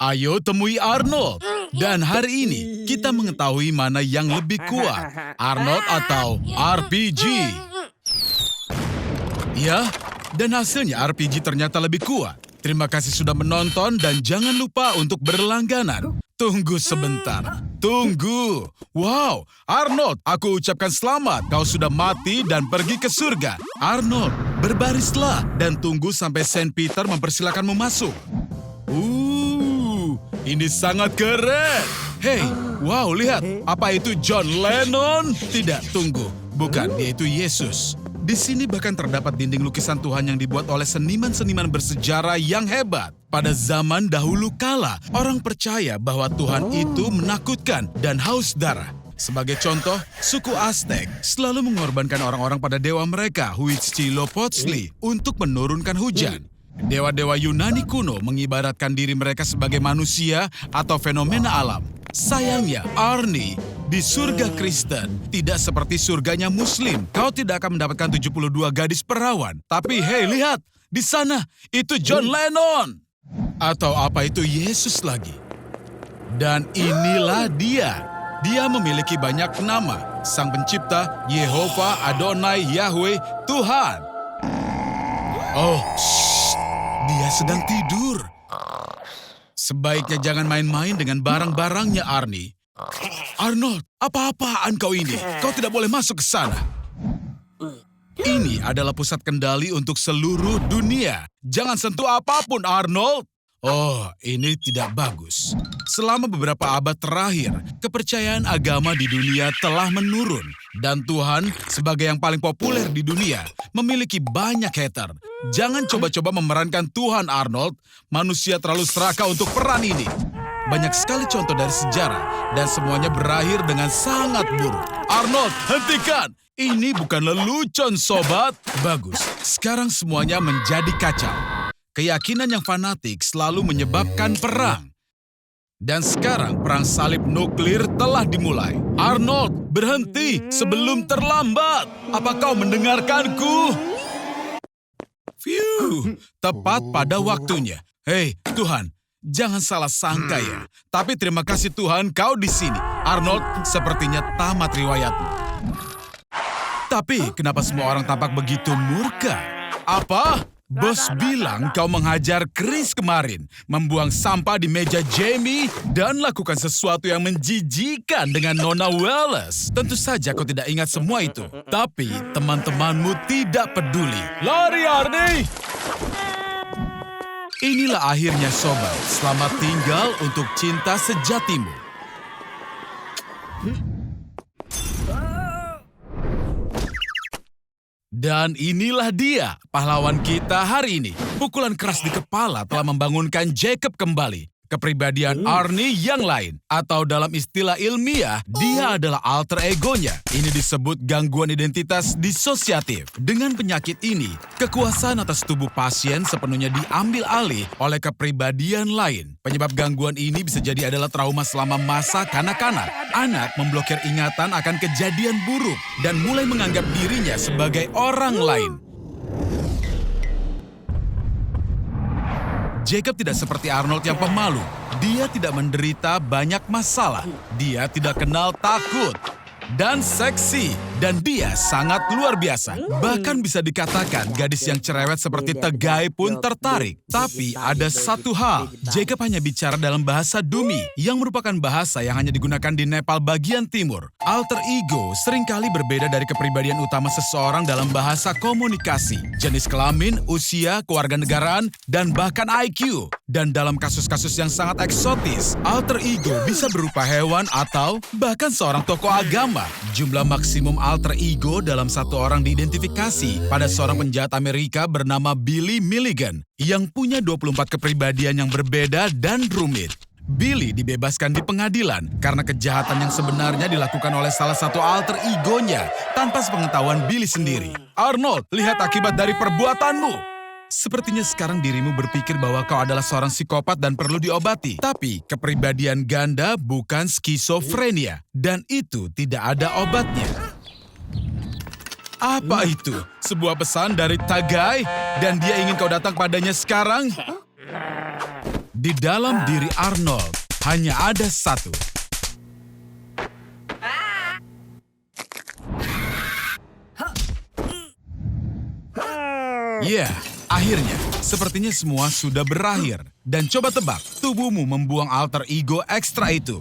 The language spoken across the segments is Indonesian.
Ayo temui Arnold. Dan hari ini kita mengetahui mana yang lebih kuat, Arnold atau RPG. Ya, dan hasilnya RPG ternyata lebih kuat. Terima kasih sudah menonton dan jangan lupa untuk berlangganan. Tunggu sebentar. Tunggu. Wow, Arnold, aku ucapkan selamat. Kau sudah mati dan pergi ke surga. Arnold, berbarislah dan tunggu sampai Saint Peter mempersilakanmu masuk. Ini sangat keren. Hei, wow, lihat. Apa itu John Lennon? Tidak, tunggu. Bukan, dia itu Yesus. Di sini bahkan terdapat dinding lukisan Tuhan yang dibuat oleh seniman-seniman bersejarah yang hebat. Pada zaman dahulu kala, orang percaya bahwa Tuhan itu menakutkan dan haus darah. Sebagai contoh, suku Aztec selalu mengorbankan orang-orang pada dewa mereka, Huitzilopochtli, untuk menurunkan hujan. Dewa-dewa Yunani kuno mengibaratkan diri mereka sebagai manusia atau fenomena alam. Sayangnya, Arnie, di surga Kristen tidak seperti surganya Muslim. Kau tidak akan mendapatkan 72 gadis perawan. Tapi hei, lihat, di sana itu John Lennon. Atau apa itu Yesus lagi. Dan inilah dia. Dia memiliki banyak nama. Sang Pencipta, Yehova, Adonai, Yahweh, Tuhan. Oh, dia sedang tidur. Sebaiknya jangan main-main dengan barang-barangnya, Arnie. Arnold, apa-apaan kau ini? Kau tidak boleh masuk ke sana. Ini adalah pusat kendali untuk seluruh dunia. Jangan sentuh apapun, Arnold. Oh, ini tidak bagus. Selama beberapa abad terakhir, kepercayaan agama di dunia telah menurun. Dan Tuhan, sebagai yang paling populer di dunia, memiliki banyak hater. Jangan coba-coba memerankan Tuhan, Arnold. Manusia terlalu serakah untuk peran ini. Banyak sekali contoh dari sejarah, dan semuanya berakhir dengan sangat buruk. Arnold, hentikan! Ini bukan lelucon, sobat. Bagus, sekarang semuanya menjadi kacau. Keyakinan yang fanatik selalu menyebabkan perang. Dan sekarang perang salib nuklir telah dimulai. Arnold, berhenti sebelum terlambat. Apa kau mendengarkanku? Phew, tepat pada waktunya. Hei, Tuhan, jangan salah sangka ya. Tapi terima kasih Tuhan kau di sini. Arnold, sepertinya tamat riwayatmu. Tapi kenapa semua orang tampak begitu murka? Apa? Bos bilang kau menghajar Chris kemarin, membuang sampah di meja Jamie, dan lakukan sesuatu yang menjijikan dengan Nona Wallace. Tentu saja kau tidak ingat semua itu. Tapi teman-temanmu tidak peduli. Lari, Arnie! Inilah akhirnya, sobat. Selamat tinggal untuk cinta sejatimu. Dan inilah dia, pahlawan kita hari ini. Pukulan keras di kepala telah membangunkan Jacob kembali. Kepribadian Arnie yang lain. Atau dalam istilah ilmiah, dia adalah alter egonya. Ini disebut gangguan identitas disosiatif. Dengan penyakit ini, kekuasaan atas tubuh pasien sepenuhnya diambil alih oleh kepribadian lain. Penyebab gangguan ini bisa jadi adalah trauma selama masa kanak-kanak. Anak memblokir ingatan akan kejadian buruk dan mulai menganggap dirinya sebagai orang lain. Jacob tidak seperti Arnold yang pemalu. Dia tidak menderita banyak masalah. Dia tidak kenal takut. Dan seksi. Dan dia sangat luar biasa. Bahkan bisa dikatakan gadis yang cerewet seperti Tegai pun tertarik. Tapi ada satu hal. Jacob hanya bicara dalam bahasa Dumi, yang merupakan bahasa yang hanya digunakan di Nepal bagian timur. Alter ego seringkali berbeda dari kepribadian utama seseorang dalam bahasa komunikasi. Jenis kelamin, usia, kewarganegaraan, dan bahkan IQ. Dan dalam kasus-kasus yang sangat eksotis, alter ego bisa berupa hewan atau bahkan seorang tokoh agama. Jumlah maksimum alter ego dalam satu orang diidentifikasi pada seorang penjahat Amerika bernama Billy Milligan yang punya 24 kepribadian yang berbeda dan rumit. Billy dibebaskan di pengadilan karena kejahatan yang sebenarnya dilakukan oleh salah satu alter egonya tanpa sepengetahuan Billy sendiri. Arnold, lihat akibat dari perbuatanmu. Sepertinya sekarang dirimu berpikir bahwa kau adalah seorang psikopat dan perlu diobati. Tapi kepribadian ganda bukan skizofrenia. Dan itu tidak ada obatnya. Apa itu? Sebuah pesan dari Tagai? Dan dia ingin kau datang padanya sekarang? Di dalam diri Arnold hanya ada satu. Ya, akhirnya sepertinya semua sudah berakhir. Dan coba tebak, tubuhmu membuang alter ego ekstra itu.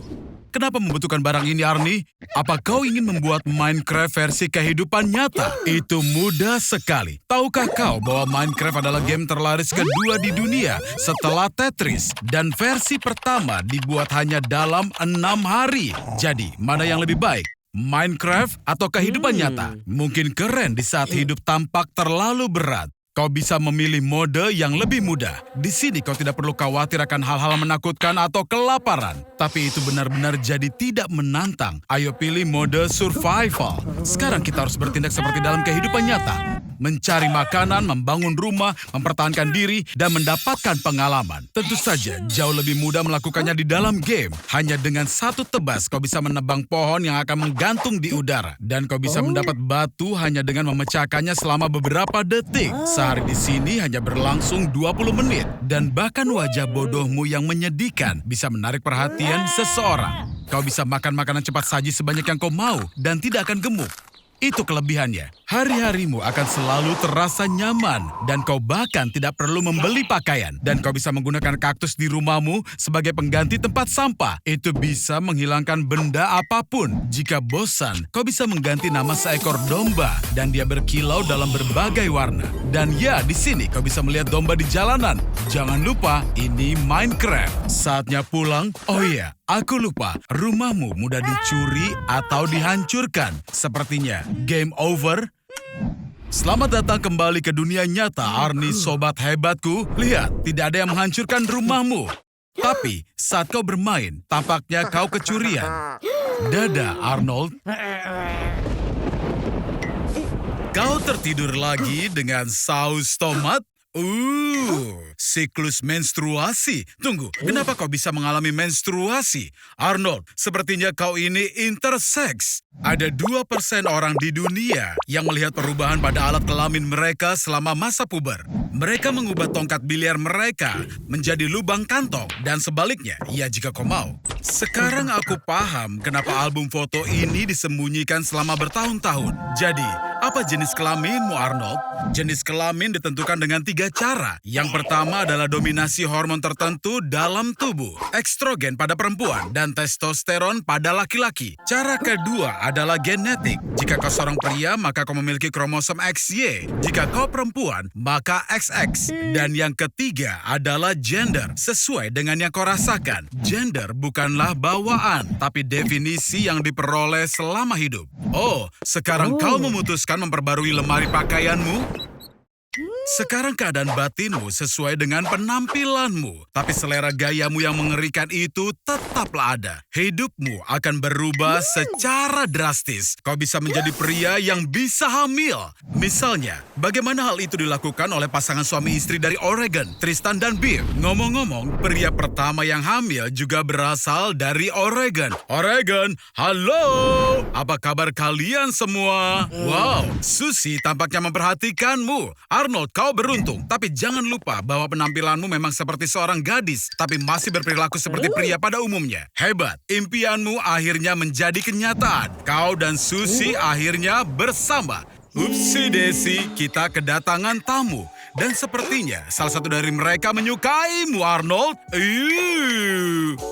Kenapa membutuhkan barang ini, Arnie? Apa kau ingin membuat Minecraft versi kehidupan nyata? Itu mudah sekali. Tahukah kau bahwa Minecraft adalah game terlaris kedua di dunia setelah Tetris? Dan versi pertama dibuat hanya dalam 6 hari. Jadi, mana yang lebih baik? Minecraft atau kehidupan nyata? Mungkin keren di saat hidup tampak terlalu berat. Kau bisa memilih mode yang lebih mudah. Di sini kau tidak perlu khawatir akan hal-hal menakutkan atau kelaparan. Tapi itu benar-benar jadi tidak menantang. Ayo pilih mode survival. Sekarang kita harus bertindak seperti dalam kehidupan nyata. Mencari makanan, membangun rumah, mempertahankan diri, dan mendapatkan pengalaman. Tentu saja, jauh lebih mudah melakukannya di dalam game. Hanya dengan satu tebas, kau bisa menebang pohon yang akan menggantung di udara. Dan kau bisa mendapat batu hanya dengan memecahkannya selama beberapa detik. Sehari di sini hanya berlangsung 20 menit. Dan bahkan wajah bodohmu yang menyedihkan bisa menarik perhatian seseorang. Kau bisa makan makanan cepat saji sebanyak yang kau mau dan tidak akan gemuk. Itu kelebihannya. Hari-harimu akan selalu terasa nyaman dan kau bahkan tidak perlu membeli pakaian. Dan kau bisa menggunakan kaktus di rumahmu sebagai pengganti tempat sampah. Itu bisa menghilangkan benda apapun. Jika bosan, kau bisa mengganti nama seekor domba dan dia berkilau dalam berbagai warna. Dan ya, di sini kau bisa melihat domba di jalanan. Jangan lupa, ini Minecraft. Saatnya pulang. Oh iya, aku lupa. Rumahmu mudah dicuri atau dihancurkan. Sepertinya game over. Selamat datang kembali ke dunia nyata, Arnie sobat hebatku. Lihat, tidak ada yang menghancurkan rumahmu. Tapi saat kau bermain, tampaknya kau kecurian. Dadah, Arnold. Kau tertidur lagi dengan saus tomat? Siklus menstruasi. Tunggu, kenapa kau bisa mengalami menstruasi? Arnold, sepertinya kau ini intersex. Ada 2% orang di dunia yang melihat perubahan pada alat kelamin mereka selama masa puber. Mereka mengubah tongkat biliar mereka menjadi lubang kantong. Dan sebaliknya, ya jika kau mau. Sekarang aku paham kenapa album foto ini disembunyikan selama bertahun-tahun. Jadi, apa jenis kelaminmu, Arnold? Jenis kelamin ditentukan dengan 3 cara. Yang pertama adalah dominasi hormon tertentu dalam tubuh. Estrogen pada perempuan dan testosteron pada laki-laki. Cara kedua adalah genetik. Jika kau seorang pria, maka kau memiliki kromosom XY. Jika kau perempuan, maka XX. Dan yang ketiga adalah gender. Sesuai dengan yang kau rasakan. Gender bukanlah bawaan, tapi definisi yang diperoleh selama hidup. Oh, sekarang kau memutuskan memperbarui lemari pakaianmu? Sekarang keadaan batinmu sesuai dengan penampilanmu. Tapi selera gayamu yang mengerikan itu tetaplah ada. Hidupmu akan berubah secara drastis. Kau bisa menjadi pria yang bisa hamil. Misalnya, bagaimana hal itu dilakukan oleh pasangan suami istri dari Oregon, Tristan dan Biff. Ngomong-ngomong, pria pertama yang hamil juga berasal dari Oregon. Oregon, halo! Apa kabar kalian semua? Wow, Susie tampaknya memperhatikanmu. Arnold, kau beruntung, tapi jangan lupa bahwa penampilanmu memang seperti seorang gadis, tapi masih berperilaku seperti pria pada umumnya. Hebat, impianmu akhirnya menjadi kenyataan. Kau dan Susie akhirnya bersama. Upsi Desi, kita kedatangan tamu. Dan sepertinya salah satu dari mereka menyukaimu, Arnold.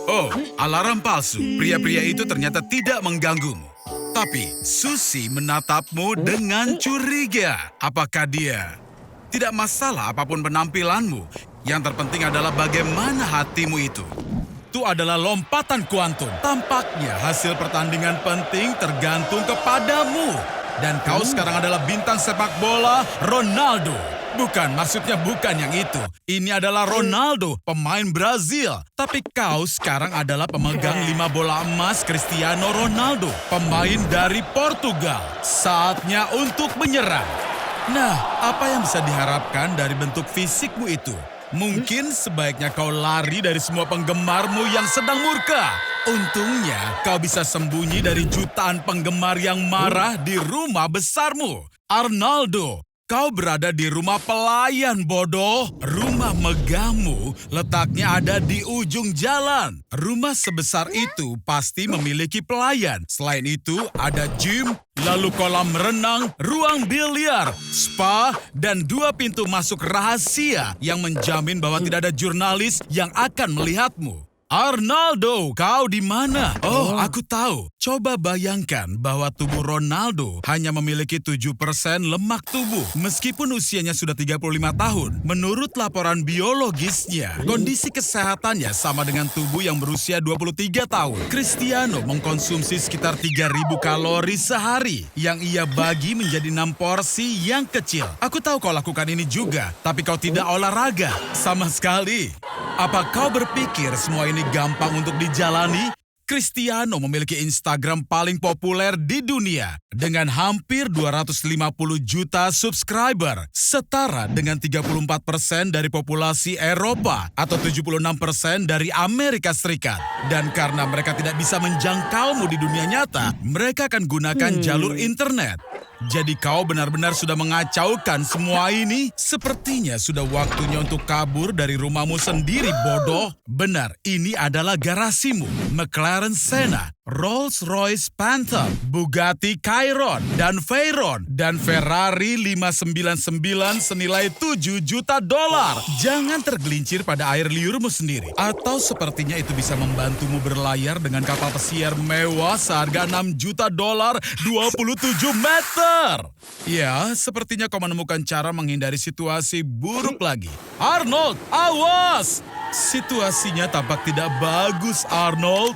Oh, alarm palsu. Pria-pria itu ternyata tidak mengganggumu. Tapi Susie menatapmu dengan curiga. Apakah dia... Tidak masalah apapun penampilanmu. Yang terpenting adalah bagaimana hatimu itu. Itu adalah lompatan kuantum. Tampaknya hasil pertandingan penting tergantung kepadamu. Dan kau sekarang adalah bintang sepak bola Ronaldo. Bukan, maksudnya bukan yang itu. Ini adalah Ronaldo, pemain Brazil. Tapi kau sekarang adalah pemegang 5 bola emas Cristiano Ronaldo, pemain dari Portugal. Saatnya untuk menyerang. Nah, apa yang bisa diharapkan dari bentuk fisikmu itu? Mungkin sebaiknya kau lari dari semua penggemarmu yang sedang murka. Untungnya, kau bisa sembunyi dari jutaan penggemar yang marah di rumah besarmu. Arnaldo, Kau berada di rumah pelayan, bodoh. Rumah megahmu letaknya ada di ujung jalan. Rumah sebesar itu pasti memiliki pelayan. Selain itu, ada gym, lalu kolam renang, ruang biliar, spa, dan 2 pintu masuk rahasia yang menjamin bahwa tidak ada jurnalis yang akan melihatmu. Arnaldo, kau di mana? Oh, aku tahu. Coba bayangkan bahwa tubuh Ronaldo hanya memiliki 7% lemak tubuh. Meskipun usianya sudah 35 tahun, menurut laporan biologisnya, kondisi kesehatannya sama dengan tubuh yang berusia 23 tahun. Cristiano mengkonsumsi sekitar 3.000 kalori sehari, yang ia bagi menjadi 6 porsi yang kecil. Aku tahu kau lakukan ini juga, tapi kau tidak olahraga sama sekali. Apa kau berpikir semua ini gampang untuk dijalani? Cristiano memiliki Instagram paling populer di dunia dengan hampir 250 juta subscriber, setara dengan 34% dari populasi Eropa atau 76% dari Amerika Serikat. Dan karena mereka tidak bisa menjangkaumu di dunia nyata, mereka akan gunakan jalur internet. Jadi kau benar-benar sudah mengacaukan semua ini? Sepertinya sudah waktunya untuk kabur dari rumahmu sendiri, bodoh. Benar, ini adalah garasimu. McLaren Senna, Rolls-Royce Phantom, Bugatti Chiron, dan Veyron, dan Ferrari 599 senilai $7 juta. Jangan tergelincir pada air liurmu sendiri. Atau sepertinya itu bisa membantumu berlayar dengan kapal pesiar mewah seharga $6 juta 27 meter. Ya, sepertinya kau menemukan cara menghindari situasi buruk lagi. Arnold, awas! Situasinya tampak tidak bagus, Arnold.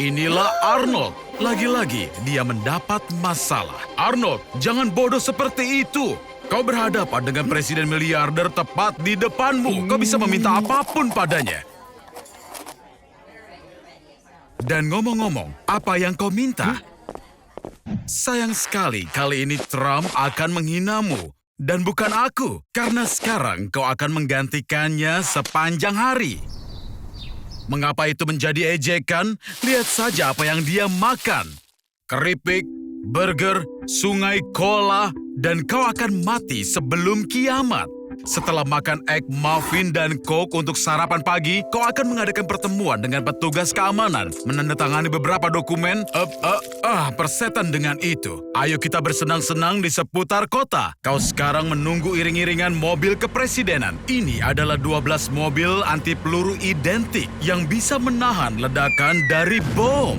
Inilah Arnold. Lagi-lagi dia mendapat masalah. Arnold, jangan bodoh seperti itu. Kau berhadapan dengan presiden miliarder tepat di depanmu. Kau bisa meminta apapun padanya. Dan ngomong-ngomong, apa yang kau minta? Sayang sekali, kali ini Trump akan menghinamu. Dan bukan aku, karena sekarang kau akan menggantikannya sepanjang hari. Mengapa itu menjadi ejekan? Lihat saja apa yang dia makan. Keripik, burger, sungai cola, dan kau akan mati sebelum kiamat. Setelah makan egg muffin dan coke untuk sarapan pagi, kau akan mengadakan pertemuan dengan petugas keamanan, menandatangani beberapa dokumen. Persetan dengan itu. Ayo kita bersenang-senang di seputar kota. Kau sekarang menunggu iring-iringan mobil kepresidenan. Ini adalah 12 mobil anti peluru identik yang bisa menahan ledakan dari bom.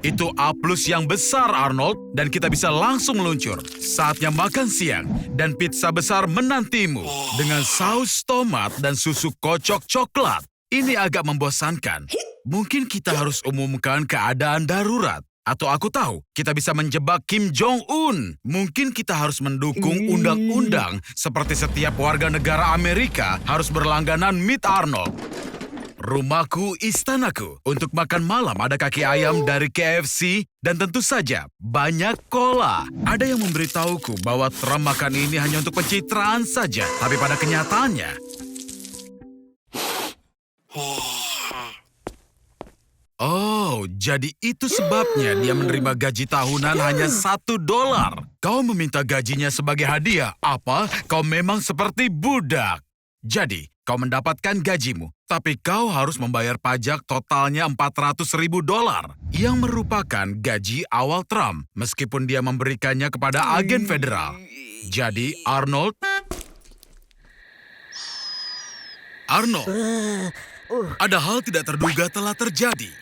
Itu A+ yang besar, Arnold, dan kita bisa langsung meluncur. Saatnya makan siang, dan pizza besar menantimu dengan saus tomat dan susu kocok coklat. Ini agak membosankan. Mungkin kita harus umumkan keadaan darurat. Atau aku tahu, kita bisa menjebak Kim Jong-un. Mungkin kita harus mendukung undang-undang seperti setiap warga negara Amerika harus berlangganan meat Arnold. Rumahku, istanaku. Untuk makan malam ada kaki ayam dari KFC dan tentu saja banyak cola. Ada yang memberitahuku bahwa Trump makan ini hanya untuk pencitraan saja. Tapi pada kenyataannya... Oh, jadi itu sebabnya dia menerima gaji tahunan hanya $1. Kau meminta gajinya sebagai hadiah. Apa? Kau memang seperti budak. Jadi, kau mendapatkan gajimu, tapi kau harus membayar pajak totalnya $400.000, yang merupakan gaji awal Trump, meskipun dia memberikannya kepada agen federal. Jadi, Arnold, ada hal tidak terduga telah terjadi.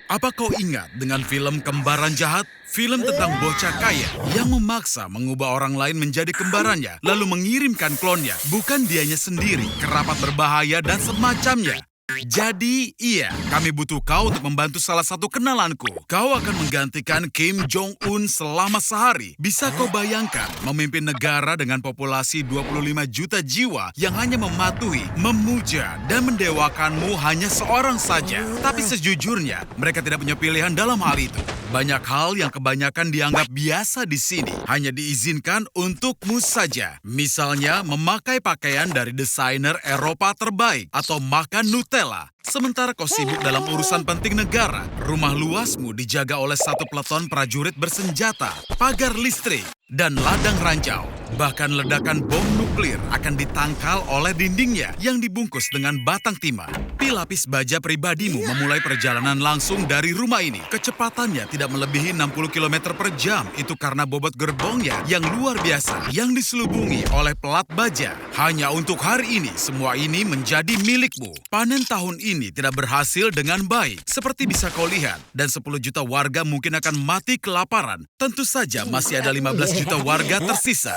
Apa kau ingat dengan film Kembaran Jahat? Film tentang bocah kaya yang memaksa mengubah orang lain menjadi kembarannya, lalu mengirimkan klonnya, bukan dianya sendiri, kerabat berbahaya dan semacamnya. Jadi, iya, kami butuh kau untuk membantu salah satu kenalanku. Kau akan menggantikan Kim Jong-un selama sehari. Bisa kau bayangkan memimpin negara dengan populasi 25 juta jiwa yang hanya mematuhi, memuja, dan mendewakanmu hanya seorang saja. Tapi sejujurnya, mereka tidak punya pilihan dalam hal itu. Banyak hal yang kebanyakan dianggap biasa di sini hanya diizinkan untukmu saja. Misalnya, memakai pakaian dari desainer Eropa terbaik atau makan Nutella. Sementara kau sibuk dalam urusan penting negara, rumah luasmu dijaga oleh satu peleton prajurit bersenjata, pagar listrik, dan ladang ranjau. Bahkan ledakan bom nuklir akan ditangkal oleh dindingnya yang dibungkus dengan batang timah. Pelapis baja pribadimu memulai perjalanan langsung dari rumah ini. Kecepatannya tidak melebihi 60 km per jam. Itu karena bobot gerbongnya yang luar biasa yang diselubungi oleh pelat baja. Hanya untuk hari ini, semua ini menjadi milikmu. Panen tahun ini tidak berhasil dengan baik. Seperti bisa kau lihat, dan 10 juta warga mungkin akan mati kelaparan. Tentu saja masih ada 15 juta warga tersisa.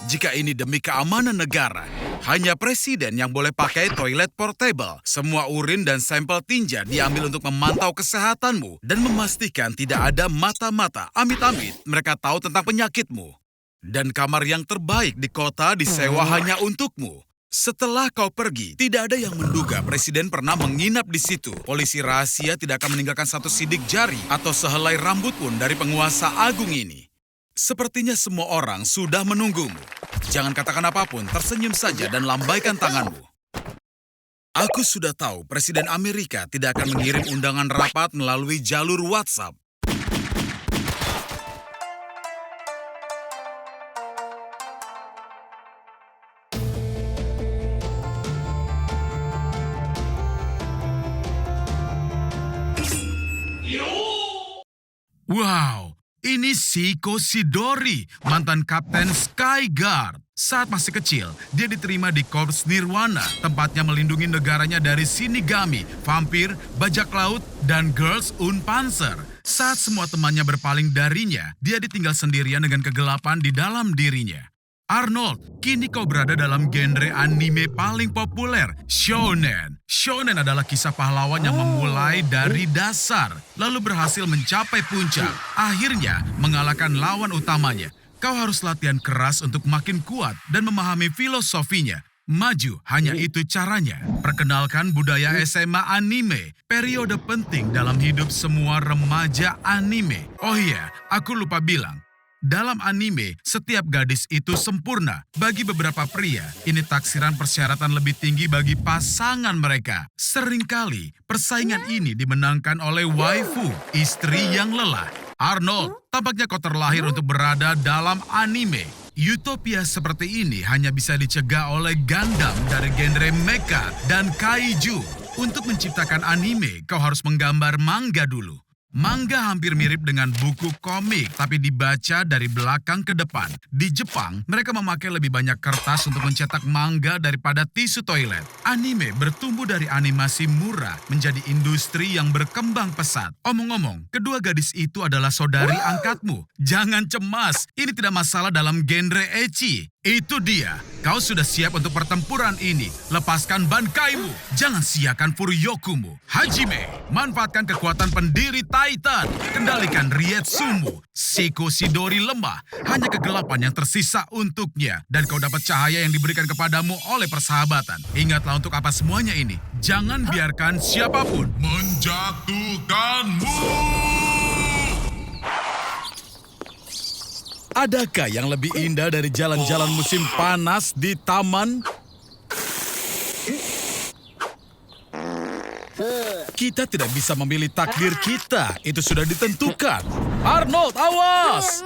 Jika ini demi keamanan negara, hanya presiden yang boleh pakai toilet portable. Semua urin dan sampel tinja diambil untuk memantau kesehatanmu dan memastikan tidak ada mata-mata. Amit-amit, mereka tahu tentang penyakitmu. Dan kamar yang terbaik di kota disewa hanya untukmu. Setelah kau pergi, tidak ada yang menduga presiden pernah menginap di situ. Polisi rahasia tidak akan meninggalkan satu sidik jari atau sehelai rambut pun dari penguasa agung ini. Sepertinya semua orang sudah menunggumu. Jangan katakan apapun, tersenyum saja dan lambaikan tanganmu. Aku sudah tahu Presiden Amerika tidak akan mengirim undangan rapat melalui jalur WhatsApp. Wow! Ini Seiko Sidori, mantan Kapten Skyguard. Saat masih kecil, dia diterima di Korps Nirwana, tempatnya melindungi negaranya dari Shinigami, vampir, bajak laut, dan Girls Unpanzer. Saat semua temannya berpaling darinya, dia ditinggal sendirian dengan kegelapan di dalam dirinya. Arnold, kini kau berada dalam genre anime paling populer, Shonen. Shonen adalah kisah pahlawan yang memulai dari dasar, lalu berhasil mencapai puncak. Akhirnya, mengalahkan lawan utamanya. Kau harus latihan keras untuk makin kuat dan memahami filosofinya. Maju, hanya itu caranya. Perkenalkan budaya SMA anime, periode penting dalam hidup semua remaja anime. Oh iya, aku lupa bilang. Dalam anime, setiap gadis itu sempurna. Bagi beberapa pria, ini taksiran persyaratan lebih tinggi bagi pasangan mereka. Seringkali, persaingan ini dimenangkan oleh waifu, istri yang lelah. Arnold, tampaknya kau terlahir untuk berada dalam anime. Utopia seperti ini hanya bisa dicegah oleh Gundam dari genre mecha dan kaiju. Untuk menciptakan anime, kau harus menggambar manga dulu. Manga hampir mirip dengan buku komik, tapi dibaca dari belakang ke depan. Di Jepang, mereka memakai lebih banyak kertas untuk mencetak manga daripada tisu toilet. Anime bertumbuh dari animasi murah menjadi industri yang berkembang pesat. Omong-omong, kedua gadis itu adalah saudari angkatmu. Jangan cemas, ini tidak masalah dalam genre ecchi. Itu dia, kau sudah siap untuk pertempuran ini. Lepaskan bankaimu, jangan siakan Furyokumu. Hajime, manfaatkan kekuatan pendiri Titan. Kendalikan Rietsumu. Seiko Sidori lemah, hanya kegelapan yang tersisa untuknya. Dan kau dapat cahaya yang diberikan kepadamu oleh persahabatan. Ingatlah untuk apa semuanya ini. Jangan biarkan siapapun menjatuhkanmu. Adakah yang lebih indah dari jalan-jalan musim panas di taman? Kita tidak bisa memilih takdir kita. Itu sudah ditentukan. Arnold, awas!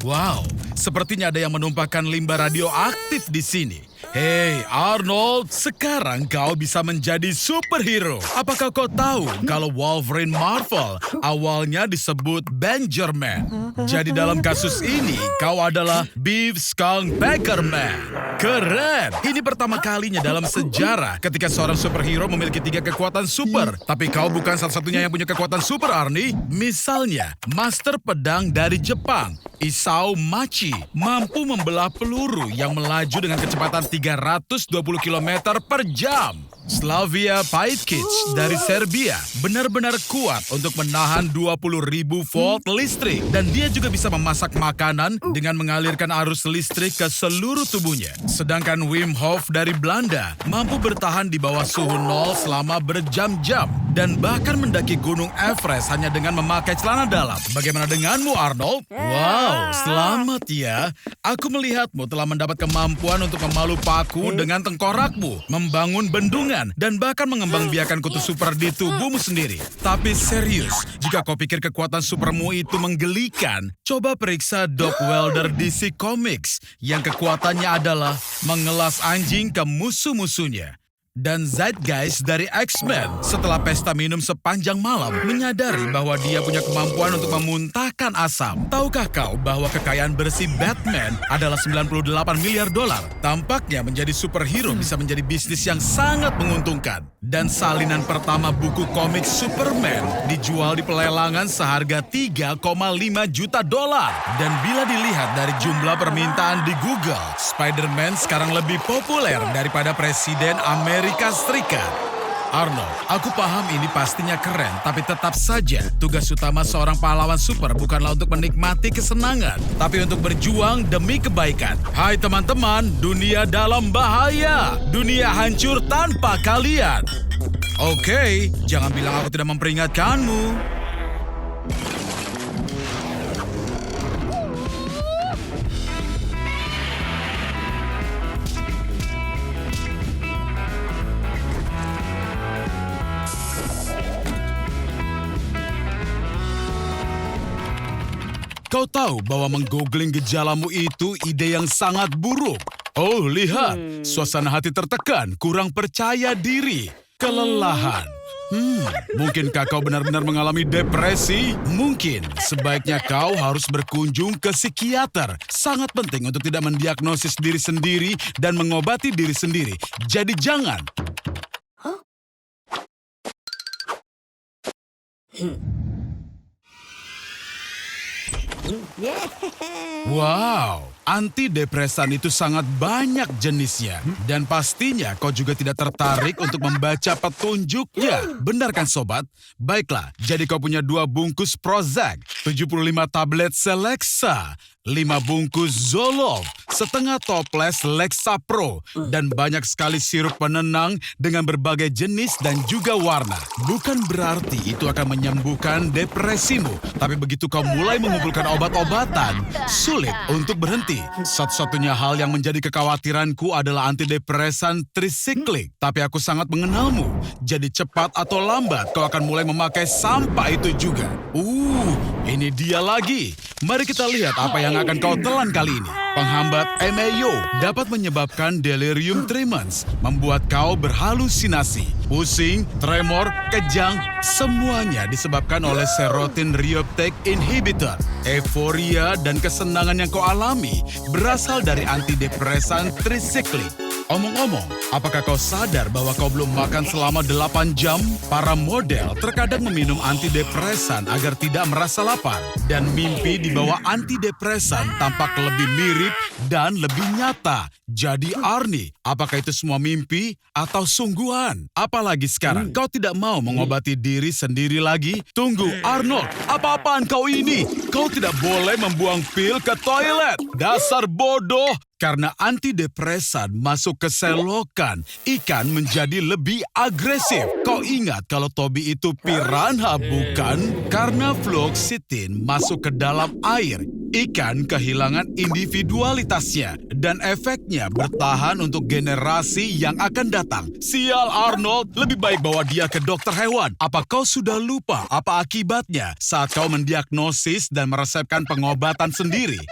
Wow, sepertinya ada yang menumpahkan limbah radioaktif di sini. Hei Arnold, sekarang kau bisa menjadi superhero. Apakah kau tahu kalau Wolverine Marvel awalnya disebut Benjerman? Jadi dalam kasus ini, kau adalah Beef Skunk Packerman. Keren! Ini pertama kalinya dalam sejarah ketika seorang superhero memiliki 3 kekuatan super. Tapi kau bukan satu-satunya yang punya kekuatan super, Arnie. Misalnya, Master Pedang dari Jepang, Isao Machi, mampu membelah peluru yang melaju dengan kecepatan 320 km per jam. Slavia Pajkic dari Serbia benar-benar kuat untuk menahan 20.000 volt listrik. Dan dia juga bisa memasak makanan dengan mengalirkan arus listrik ke seluruh tubuhnya. Sedangkan Wim Hof dari Belanda mampu bertahan di bawah suhu 0 selama berjam-jam. dan bahkan mendaki Gunung Everest hanya dengan memakai celana dalam. Bagaimana denganmu, Arnold? Wow, selamat ya. Aku melihatmu telah mendapat kemampuan untuk memalu paku dengan tengkorakmu, membangun bendungan, dan bahkan mengembangbiakan kutu super di tubuhmu sendiri. Tapi serius, jika kau pikir kekuatan supermu itu menggelikan, coba periksa Doc Welder DC Comics yang kekuatannya adalah mengelas anjing ke musuh-musuhnya. Dan Zeitgeist dari X-Men setelah pesta minum sepanjang malam menyadari bahwa dia punya kemampuan untuk memuntahkan asam. Tahukah kau bahwa kekayaan bersih Batman adalah 98 miliar dolar? Tampaknya menjadi superhero bisa menjadi bisnis yang sangat menguntungkan. Dan salinan pertama buku komik Superman dijual di pelelangan seharga 3,5 juta dolar. Dan bila dilihat dari jumlah permintaan di Google, Spider-Man sekarang lebih populer daripada Presiden Amerika Serikat. Arnold, aku paham ini pastinya keren, tapi tetap saja tugas utama seorang pahlawan super bukanlah untuk menikmati kesenangan, tapi untuk berjuang demi kebaikan. Hai teman-teman, dunia dalam bahaya. Dunia hancur tanpa kalian. Oke, jangan bilang aku tidak memperingatkanmu. Kau tahu bahwa menggoogling gejalamu itu ide yang sangat buruk. Oh, lihat. Suasana hati tertekan, kurang percaya diri, kelelahan. Mungkinkah kau benar-benar mengalami depresi? Mungkin sebaiknya kau harus berkunjung ke psikiater. Sangat penting untuk tidak mendiagnosis diri sendiri dan mengobati diri sendiri. Jadi jangan. Wow, antidepresan itu sangat banyak jenisnya. Dan pastinya kau juga tidak tertarik untuk membaca petunjuknya. Benar kan sobat? Baiklah, jadi kau punya 2 bungkus Prozac, 75 tablet Celexa, 5 bungkus Zoloft, setengah toples Lexapro, dan banyak sekali sirup penenang dengan berbagai jenis dan juga warna. Bukan berarti itu akan menyembuhkan depresimu, tapi begitu kau mulai mengumpulkan obat-obatan, sulit untuk berhenti. Satu-satunya hal yang menjadi kekhawatiranku adalah antidepresan trisiklik, tapi aku sangat mengenalmu. Jadi cepat atau lambat kau akan mulai memakai sampah itu juga. Ini dia lagi. Mari kita lihat apa yang akan kau telan kali ini. Penghambat MAO dapat menyebabkan delirium tremens, membuat kau berhalusinasi, pusing, tremor, kejang, semuanya disebabkan oleh serotonin reuptake inhibitor. Euforia dan kesenangan yang kau alami berasal dari antidepresan trisiklik. Omong-omong, apakah kau sadar bahwa kau belum makan selama 8 jam? Para model terkadang meminum antidepresan agar tidak merasa lapar. Dan mimpi di bawah antidepresan tampak lebih mirip dan lebih nyata. Jadi Arnie, apakah itu semua mimpi atau sungguhan? Apalagi sekarang, kau tidak mau mengobati diri sendiri lagi? Tunggu, Arnold, apa-apaan kau ini? Kau tidak boleh membuang pil ke toilet. Dasar bodoh. Karena antidepresan masuk ke selokan, ikan menjadi lebih agresif. Kau ingat kalau Toby itu piranha, bukan? Karena fluoxetine masuk ke dalam air, ikan kehilangan individualitasnya. Dan efeknya bertahan untuk generasi yang akan datang. Sial Arnold, lebih baik bawa dia ke dokter hewan. Apa kau sudah lupa apa akibatnya saat kau mendiagnosis dan meresepkan pengobatan sendiri?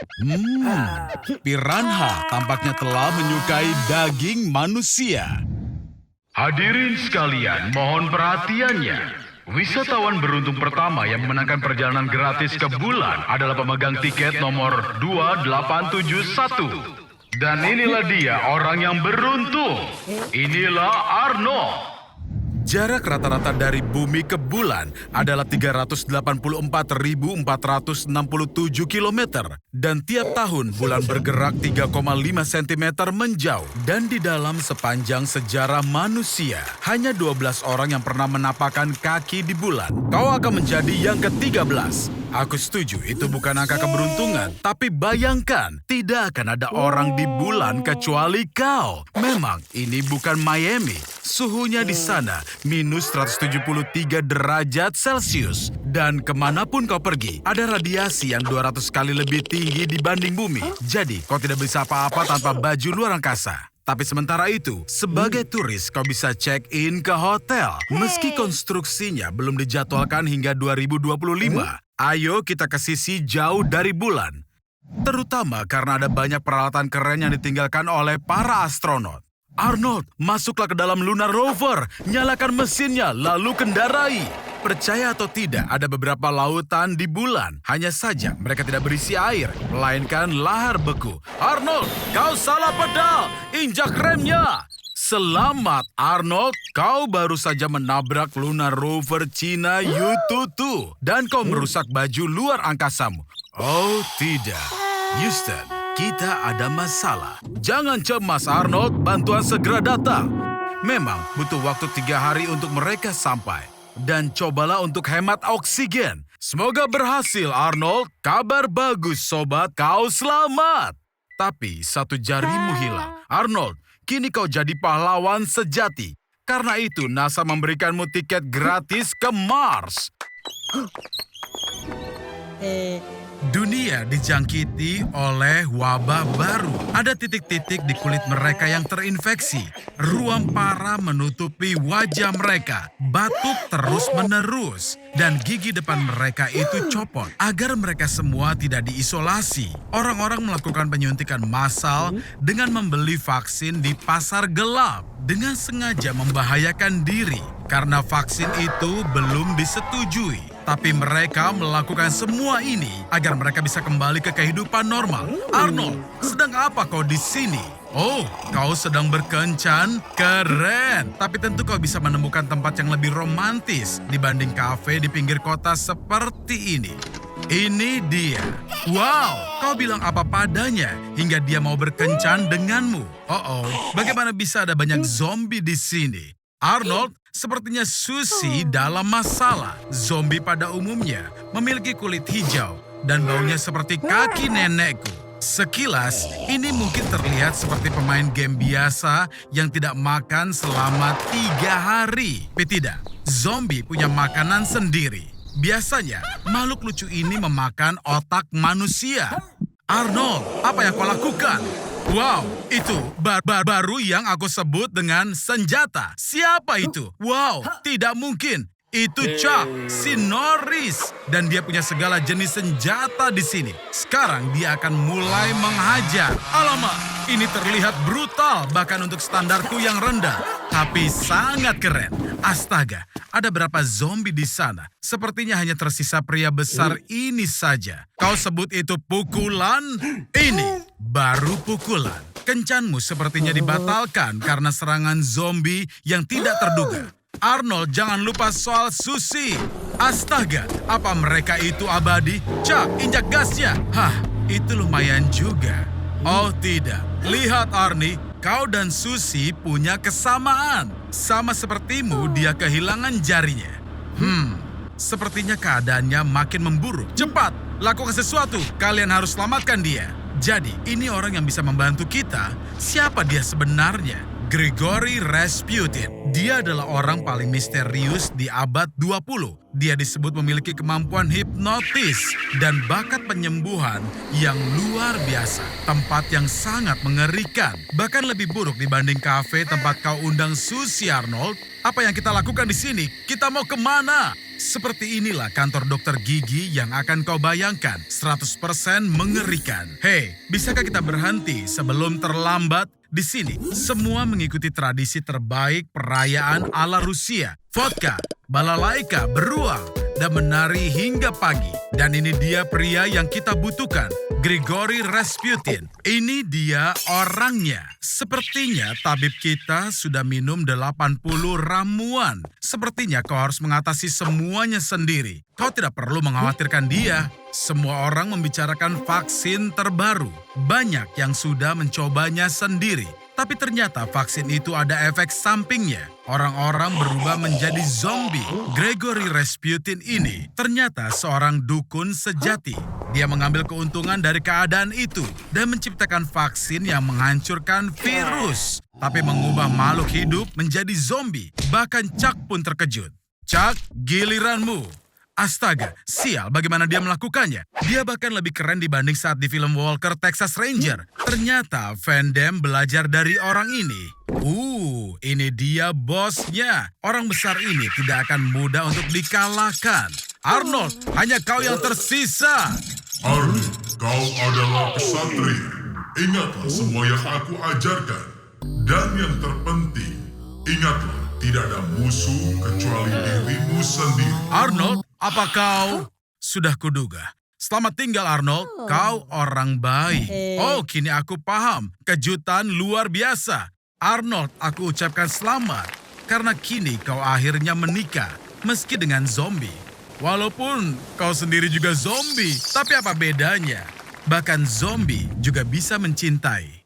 Piranha tampaknya telah menyukai daging manusia. Hadirin sekalian, mohon perhatiannya. Wisatawan beruntung pertama yang memenangkan perjalanan gratis ke bulan adalah pemegang tiket nomor 2871. Dan inilah dia orang yang beruntung. Inilah Arnold. Jarak rata-rata dari bumi ke bulan adalah 384.467 kilometer. Dan tiap tahun bulan bergerak 3,5 cm menjauh. Dan di dalam sepanjang sejarah manusia, hanya 12 orang yang pernah menapakkan kaki di bulan. Kau akan menjadi yang ke-13. Aku setuju, itu bukan angka keberuntungan. Tapi bayangkan, tidak akan ada orang di bulan kecuali kau. Memang, ini bukan Miami. Suhunya di sana, minus 173 derajat Celcius. Dan kemanapun kau pergi, ada radiasi yang 200 kali lebih tinggi dibanding bumi. Jadi, kau tidak bisa apa-apa tanpa baju luar angkasa. Tapi sementara itu, sebagai turis kau bisa check-in ke hotel. Meski konstruksinya belum dijadwalkan hingga 2025. Ayo kita ke sisi jauh dari bulan. Terutama karena ada banyak peralatan keren yang ditinggalkan oleh para astronot. Arnold, masuklah ke dalam Lunar Rover. Nyalakan mesinnya, lalu kendarai. Percaya atau tidak, ada beberapa lautan di bulan. Hanya saja mereka tidak berisi air, melainkan lahar beku. Arnold, kau salah pedal. Injak remnya. Selamat, Arnold. Kau baru saja menabrak Lunar Rover Cina Yututu. Dan kau merusak baju luar angkasamu. Oh, tidak. Houston, kita ada masalah. Jangan cemas, Arnold. Bantuan segera datang. Memang butuh waktu 3 hari untuk mereka sampai. Dan cobalah untuk hemat oksigen. Semoga berhasil, Arnold. Kabar bagus, sobat. Kau selamat. Tapi satu jarimu hilang. Arnold, kini kau jadi pahlawan sejati. Karena itu NASA memberikanmu tiket gratis ke Mars. Dunia dijangkiti oleh wabah baru. Ada titik-titik di kulit mereka yang terinfeksi. Ruam parah menutupi wajah mereka. Batuk terus-menerus. Dan gigi depan mereka itu copot. Agar mereka semua tidak diisolasi. Orang-orang melakukan penyuntikan massal dengan membeli vaksin di pasar gelap. Dengan sengaja membahayakan diri. Karena vaksin itu belum disetujui. Tapi mereka melakukan semua ini agar mereka bisa kembali ke kehidupan normal. Arnold, sedang apa kau di sini? Oh, kau sedang berkencan? Keren! Tapi tentu kau bisa menemukan tempat yang lebih romantis dibanding kafe di pinggir kota seperti ini. Ini dia. Wow, kau bilang apa padanya hingga dia mau berkencan denganmu. Oh, bagaimana bisa ada banyak zombie di sini? Arnold, sepertinya Susie dalam masalah. Zombie pada umumnya memiliki kulit hijau dan baunya seperti kaki nenekku. Sekilas, ini mungkin terlihat seperti pemain game biasa yang tidak makan selama 3 hari. Tapi tidak, zombie punya makanan sendiri. Biasanya, makhluk lucu ini memakan otak manusia. Arnold, apa yang kau lakukan? Wow, itu baru yang aku sebut dengan senjata. Siapa itu? Wow, tidak mungkin. Itu Chuck, si Norris. Dan dia punya segala jenis senjata di sini. Sekarang dia akan mulai menghajar. Alamak, ini terlihat brutal bahkan untuk standarku yang rendah. Tapi sangat keren. Astaga, ada berapa zombie di sana? Sepertinya hanya tersisa pria besar ini saja. Kau sebut itu pukulan? Ini baru pukulan. Kencanmu sepertinya dibatalkan karena serangan zombie yang tidak terduga. Arnold, jangan lupa soal Susie. Astaga, apa mereka itu abadi? Chuck, injak gasnya. Hah, itu lumayan juga. Oh tidak, lihat Arnie, kau dan Susie punya kesamaan. Sama sepertimu, dia kehilangan jarinya. Sepertinya keadaannya makin memburuk. Cepat, lakukan sesuatu. Kalian harus selamatkan dia. Jadi, ini orang yang bisa membantu kita. Siapa dia sebenarnya? Grigory Rasputin. Dia adalah orang paling misterius di abad 20. Dia disebut memiliki kemampuan hipnotis dan bakat penyembuhan yang luar biasa. Tempat yang sangat mengerikan. Bahkan lebih buruk dibanding kafe tempat kau undang Susie, Arnold. Apa yang kita lakukan di sini? Kita mau kemana? Seperti inilah kantor dokter gigi yang akan kau bayangkan. 100% mengerikan. Hei, bisakah kita berhenti sebelum terlambat? Di sini, semua mengikuti tradisi terbaik perayaan ala Rusia. Vodka, balalaika, beruang, dan menari hingga pagi. Dan ini dia pria yang kita butuhkan, Grigory Rasputin. Ini dia orangnya. Sepertinya tabib kita sudah minum 80 ramuan. Sepertinya kau harus mengatasi semuanya sendiri. Kau tidak perlu mengkhawatirkan dia. Semua orang membicarakan vaksin terbaru. Banyak yang sudah mencobanya sendiri. Tapi ternyata vaksin itu ada efek sampingnya. Orang-orang berubah menjadi zombie. Gregory Rasputin ini ternyata seorang dukun sejati. Dia mengambil keuntungan dari keadaan itu dan menciptakan vaksin yang menghancurkan virus. Tapi mengubah makhluk hidup menjadi zombie. Bahkan Chuck pun terkejut. Chuck, giliranmu. Astaga, sial bagaimana dia melakukannya. Dia bahkan lebih keren dibanding saat di film Walker Texas Ranger. Ternyata Van Damme belajar dari orang ini. Ini dia bosnya. Orang besar ini tidak akan mudah untuk dikalahkan. Arnold, hanya kau yang tersisa. Arnie, kau adalah kesatria. Ingatlah semua yang aku ajarkan. Dan yang terpenting, ingatlah tidak ada musuh kecuali dirimu sendiri. Arnold, apa kau? Sudah kuduga. Selamat tinggal Arnold, kau orang baik. Oh, kini aku paham. Kejutan luar biasa. Arnold, aku ucapkan selamat. Karena kini kau akhirnya menikah, meski dengan zombie. Walaupun kau sendiri juga zombie, tapi apa bedanya? Bahkan zombie juga bisa mencintai.